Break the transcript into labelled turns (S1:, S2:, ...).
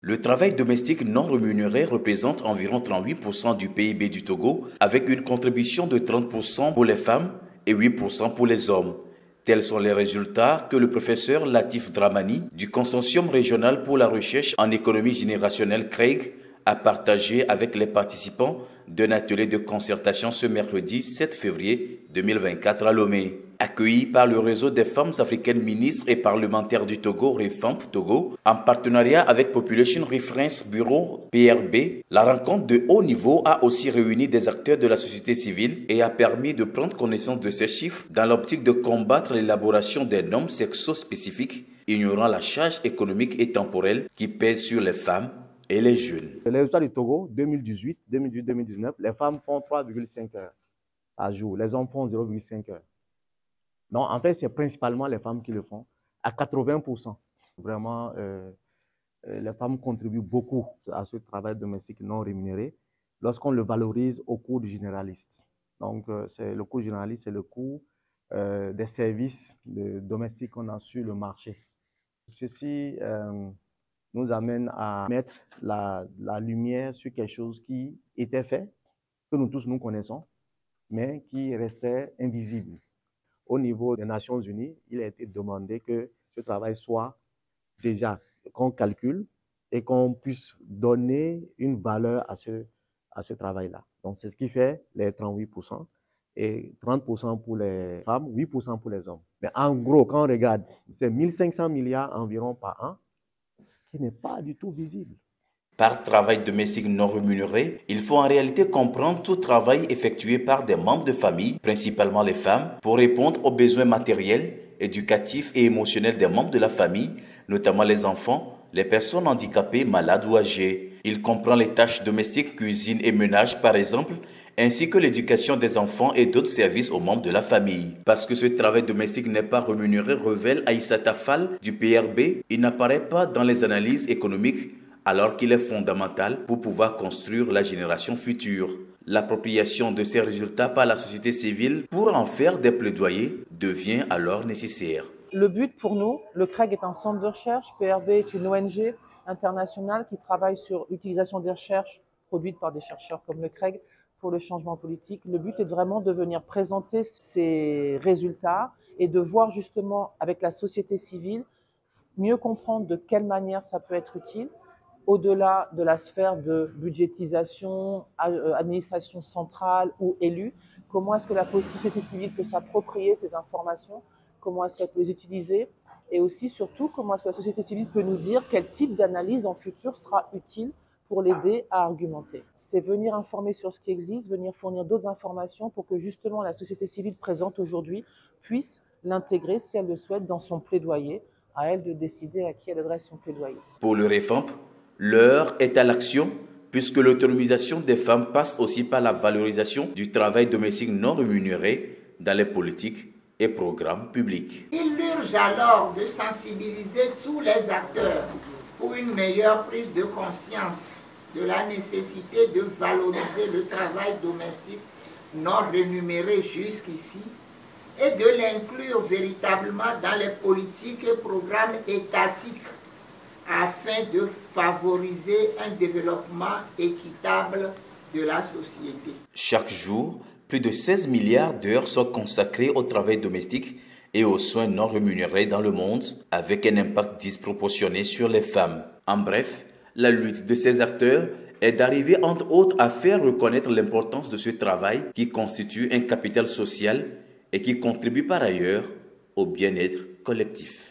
S1: Le travail domestique non rémunéré représente environ 38% du PIB du Togo, avec une contribution de 30% pour les femmes et 8% pour les hommes. Tels sont les résultats que le professeur Latif Dramani du Consortium régional pour la recherche en économie générationnelle CREG a partagé avec les participants d'un atelier de concertation ce mercredi 7 février 2024 à Lomé. Accueilli par le réseau des femmes africaines ministres et parlementaires du Togo, REFAMP Togo, en partenariat avec Population Reference Bureau PRB, la rencontre de haut niveau a aussi réuni des acteurs de la société civile et a permis de prendre connaissance de ces chiffres dans l'optique de combattre l'élaboration des normes sexo-spécifiques, ignorant la charge économique et temporelle qui pèse sur les femmes et les jeunes.
S2: Les résultats du Togo 2018-2019, les femmes font 3,5 heures par jour, les hommes font 0,5 heures. Non, en fait, c'est principalement les femmes qui le font, à 80%. Vraiment, les femmes contribuent beaucoup à ce travail domestique non rémunéré lorsqu'on le valorise au coût du généraliste. Donc, le coût généraliste, c'est le coût des services domestiques qu'on a sur le marché. Ceci nous amène à mettre la lumière sur quelque chose qui était fait, que nous tous nous connaissons, mais qui restait invisible. Au niveau des Nations Unies, il a été demandé que ce travail soit déjà, qu'on calcule et qu'on puisse donner une valeur à ce travail-là. Donc, c'est ce qui fait les 38% et 30% pour les femmes, 8% pour les hommes. Mais en gros, quand on regarde, c'est 1500 milliards environ par an qui n'est pas du tout visible.
S1: Par travail domestique non rémunéré, il faut en réalité comprendre tout travail effectué par des membres de famille, principalement les femmes, pour répondre aux besoins matériels, éducatifs et émotionnels des membres de la famille, notamment les enfants, les personnes handicapées, malades ou âgées. Il comprend les tâches domestiques, cuisine et ménage par exemple, ainsi que l'éducation des enfants et d'autres services aux membres de la famille. Parce que ce travail domestique n'est pas rémunéré, révèle Aïssata Fall du PRB, il n'apparaît pas dans les analyses économiques alors qu'il est fondamental pour pouvoir construire la génération future. L'appropriation de ces résultats par la société civile pour en faire des plaidoyers devient alors nécessaire.
S3: Le but pour nous, le CREG est un centre de recherche, PRB est une ONG internationale qui travaille sur l'utilisation des recherches produites par des chercheurs comme le CREG pour le changement politique. Le but est vraiment de venir présenter ces résultats et de voir justement avec la société civile mieux comprendre de quelle manière ça peut être utile, au-delà de la sphère de budgétisation, administration centrale ou élue, comment est-ce que la société civile peut s'approprier ces informations, comment est-ce qu'elle peut les utiliser, et aussi, surtout, comment est-ce que la société civile peut nous dire quel type d'analyse en futur sera utile pour l'aider à argumenter. C'est venir informer sur ce qui existe, venir fournir d'autres informations pour que justement la société civile présente aujourd'hui puisse l'intégrer, si elle le souhaite, dans son plaidoyer, à elle de décider à qui elle adresse son plaidoyer.
S1: Pour le REFAMP, l'heure est à l'action, puisque l'autonomisation des femmes passe aussi par la valorisation du travail domestique non rémunéré dans les politiques et programmes publics.
S4: Il urge alors de sensibiliser tous les acteurs pour une meilleure prise de conscience de la nécessité de valoriser le travail domestique non rémunéré jusqu'ici et de l'inclure véritablement dans les politiques et programmes étatiques afin de favoriser un développement équitable de la société.
S1: Chaque jour, plus de 16 milliards d'heures sont consacrées au travail domestique et aux soins non rémunérés dans le monde, avec un impact disproportionné sur les femmes. En bref, la lutte de ces acteurs est d'arriver entre autres à faire reconnaître l'importance de ce travail qui constitue un capital social et qui contribue par ailleurs au bien-être collectif.